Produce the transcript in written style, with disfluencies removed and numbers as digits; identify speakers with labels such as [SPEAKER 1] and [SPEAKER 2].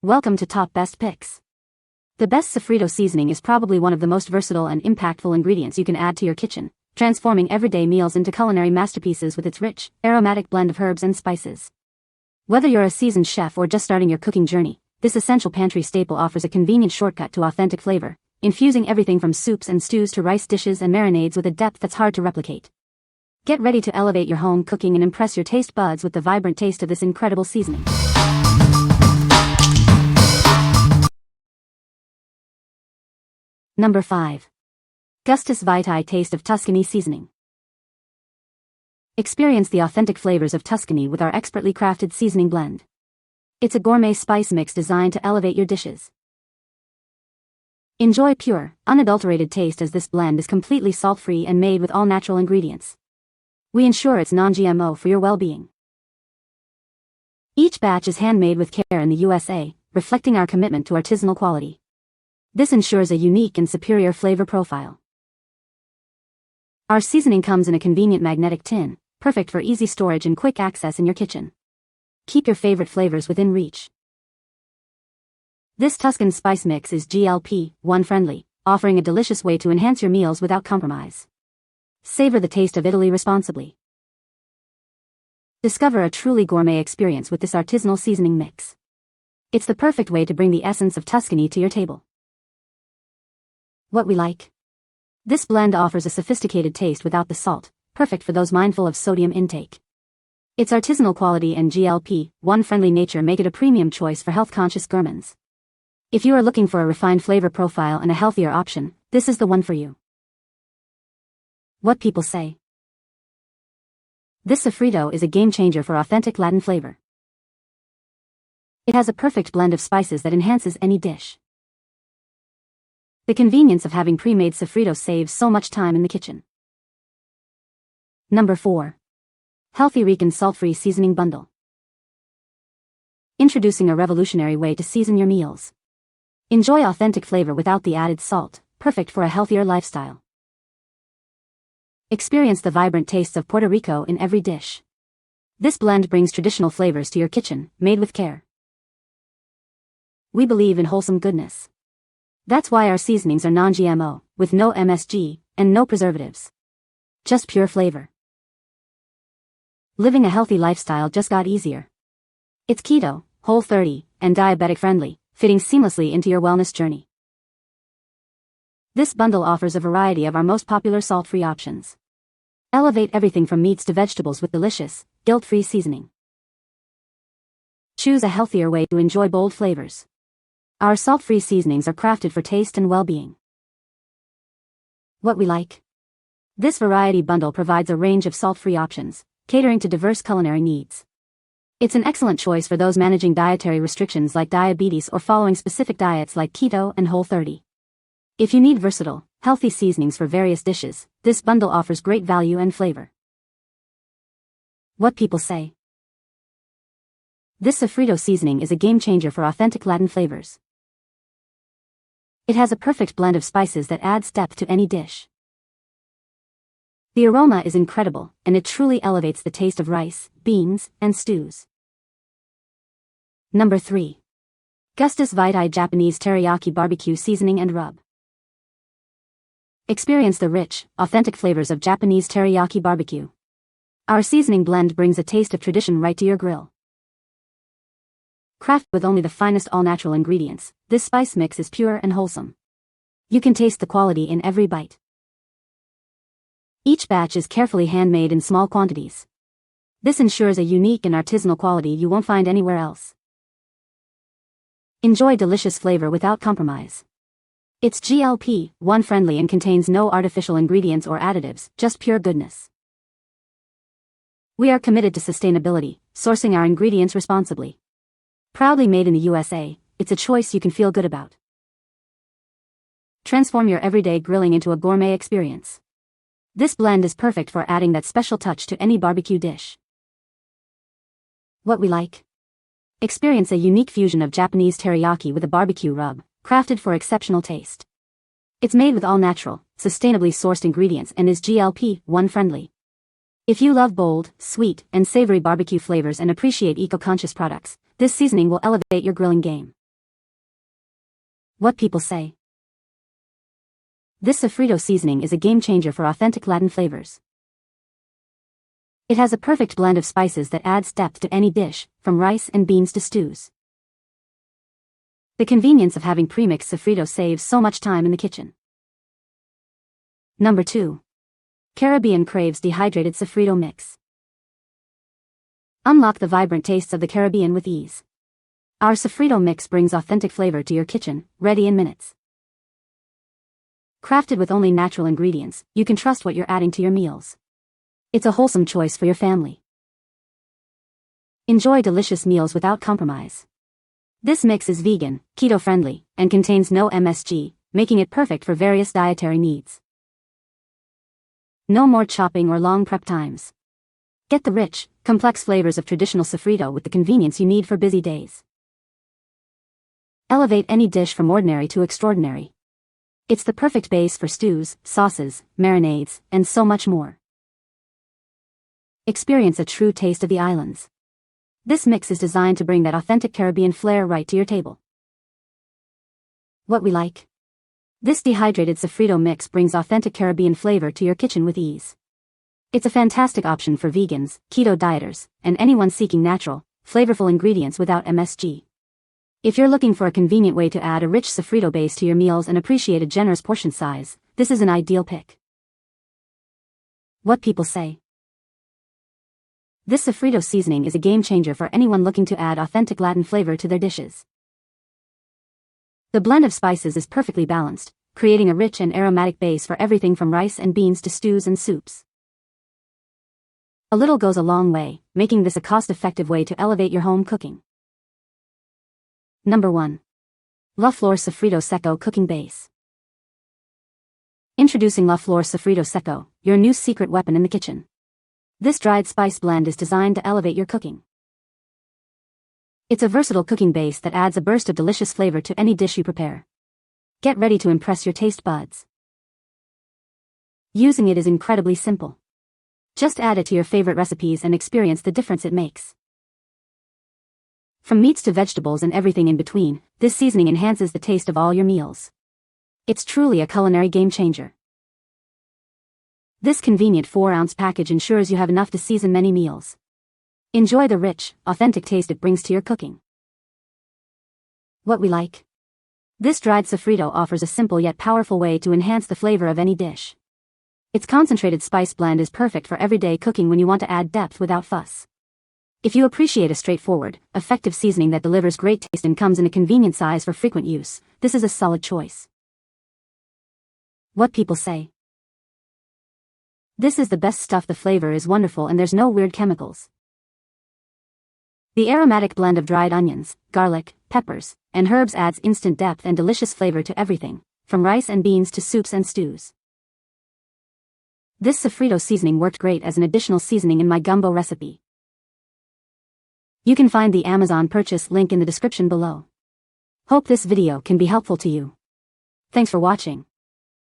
[SPEAKER 1] Welcome to Top Best Picks. The best Sofrito seasoning is probably one of the most versatile and impactful ingredients you can add to your kitchen, transforming everyday meals into culinary masterpieces with its rich, aromatic blend of herbs and spices. Whether you're a seasoned chef or just starting your cooking journey, this essential pantry staple offers a convenient shortcut to authentic flavor, infusing everything from soups and stews to rice dishes and marinades with a depth that's hard to replicate. Get ready to elevate your home cooking and impress your taste buds with the vibrant taste of this incredible seasoning. Number 5. Gustus Vitae Taste of Tuscany Seasoning. Experience the authentic flavors of Tuscany with our expertly crafted seasoning blend. It's a gourmet spice mix designed to elevate your dishes. Enjoy pure, unadulterated taste as this blend is completely salt-free and made with all natural ingredients. We ensure it's non-GMO for your well-being. Each batch is handmade with care in the USA, reflecting our commitment to artisanal quality. This ensures a unique and superior flavor profile. Our seasoning comes in a convenient magnetic tin, perfect for easy storage and quick access in your kitchen. Keep your favorite flavors within reach. This Tuscan spice mix is GLP-1 friendly, offering a delicious way to enhance your meals without compromise. Savor the taste of Italy responsibly. Discover a truly gourmet experience with this artisanal seasoning mix. It's the perfect way to bring the essence of Tuscany to your table. What we like. This blend offers a sophisticated taste without the salt, perfect for those mindful of sodium intake. Its artisanal quality and GLP-1 friendly nature make it a premium choice for health-conscious gourmands. If you are looking for a refined flavor profile and a healthier option, this is the one for you. What people say. This sofrito is a game-changer for authentic Latin flavor. It has a perfect blend of spices that enhances any dish. The convenience of having pre-made sofrito saves so much time in the kitchen. Number 4. Healthy Rican Salt-Free Seasoning Bundle. Introducing a revolutionary way to season your meals. Enjoy authentic flavor without the added salt, perfect for a healthier lifestyle. Experience the vibrant tastes of Puerto Rico in every dish. This blend brings traditional flavors to your kitchen, made with care. We believe in wholesome goodness. That's why our seasonings are non-GMO, with no MSG, and no preservatives. Just pure flavor. Living a healthy lifestyle just got easier. It's keto, Whole30, and diabetic friendly, fitting seamlessly into your wellness journey. This bundle offers a variety of our most popular salt-free options. Elevate everything from meats to vegetables with delicious, guilt-free seasoning. Choose a healthier way to enjoy bold flavors. Our salt-free seasonings are crafted for taste and well-being. What we like. This variety bundle provides a range of salt-free options, catering to diverse culinary needs. It's an excellent choice for those managing dietary restrictions like diabetes or following specific diets like keto and Whole30. If you need versatile, healthy seasonings for various dishes, this bundle offers great value and flavor. What people say. This sofrito seasoning is a game-changer for authentic Latin flavors. It has a perfect blend of spices that adds depth to any dish. The aroma is incredible, and it truly elevates the taste of rice, beans, and stews. Number 3. Gustus Vitae Japanese Teriyaki Barbecue Seasoning and Rub. Experience the rich, authentic flavors of Japanese teriyaki barbecue. Our seasoning blend brings a taste of tradition right to your grill. Crafted with only the finest all-natural ingredients, this spice mix is pure and wholesome. You can taste the quality in every bite. Each batch is carefully handmade in small quantities. This ensures a unique and artisanal quality you won't find anywhere else. Enjoy delicious flavor without compromise. It's GLP-1 friendly and contains no artificial ingredients or additives, just pure goodness. We are committed to sustainability, sourcing our ingredients responsibly. Proudly made in the USA, it's a choice you can feel good about. Transform your everyday grilling into a gourmet experience. This blend is perfect for adding that special touch to any barbecue dish. What we like. Experience a unique fusion of Japanese teriyaki with a barbecue rub, crafted for exceptional taste. It's made with all-natural, sustainably sourced ingredients and is GLP-1 friendly. If you love bold, sweet, and savory barbecue flavors and appreciate eco-conscious products, this seasoning will elevate your grilling game. What people say. This Sofrito seasoning is a game changer for authentic Latin flavors. It has a perfect blend of spices that adds depth to any dish, from rice and beans to stews. The convenience of having premixed Sofrito saves so much time in the kitchen. Number 2. Caribbean Craves Dehydrated Sofrito Mix. Unlock the vibrant tastes of the Caribbean with ease. Our Sofrito mix brings authentic flavor to your kitchen, ready in minutes. Crafted with only natural ingredients, you can trust what you're adding to your meals. It's a wholesome choice for your family. Enjoy delicious meals without compromise. This mix is vegan, keto-friendly, and contains no MSG, making it perfect for various dietary needs. No more chopping or long prep times. Get the rich, complex flavors of traditional Sofrito with the convenience you need for busy days. Elevate any dish from ordinary to extraordinary. It's the perfect base for stews, sauces, marinades, and so much more. Experience a true taste of the islands. This mix is designed to bring that authentic Caribbean flair right to your table. What we like. This dehydrated Sofrito mix brings authentic Caribbean flavor to your kitchen with ease. It's a fantastic option for vegans, keto dieters, and anyone seeking natural, flavorful ingredients without MSG. If you're looking for a convenient way to add a rich Sofrito base to your meals and appreciate a generous portion size, this is an ideal pick. What people say. This Sofrito seasoning is a game changer for anyone looking to add authentic Latin flavor to their dishes. The blend of spices is perfectly balanced, creating a rich and aromatic base for everything from rice and beans to stews and soups. A little goes a long way, making this a cost-effective way to elevate your home cooking. Number 1. Flor Sofrito Seco Cooking Base. Introducing Flor Sofrito Seco, your new secret weapon in the kitchen. This dried spice blend is designed to elevate your cooking. It's a versatile cooking base that adds a burst of delicious flavor to any dish you prepare. Get ready to impress your taste buds. Using it is incredibly simple. Just add it to your favorite recipes and experience the difference it makes. From meats to vegetables and everything in between, this seasoning enhances the taste of all your meals. It's truly a culinary game changer. This convenient 4-ounce package ensures you have enough to season many meals. Enjoy the rich, authentic taste it brings to your cooking. What we like. This dried Sofrito offers a simple yet powerful way to enhance the flavor of any dish. Its concentrated spice blend is perfect for everyday cooking when you want to add depth without fuss. If you appreciate a straightforward, effective seasoning that delivers great taste and comes in a convenient size for frequent use, this is a solid choice. What people say. This is the best stuff. The flavor is wonderful and there's no weird chemicals. The aromatic blend of dried onions, garlic, peppers, and herbs adds instant depth and delicious flavor to everything, from rice and beans to soups and stews. This Sofrito seasoning worked great as an additional seasoning in my gumbo recipe. You can find the Amazon purchase link in the description below. Hope this video can be helpful to you. Thanks for watching.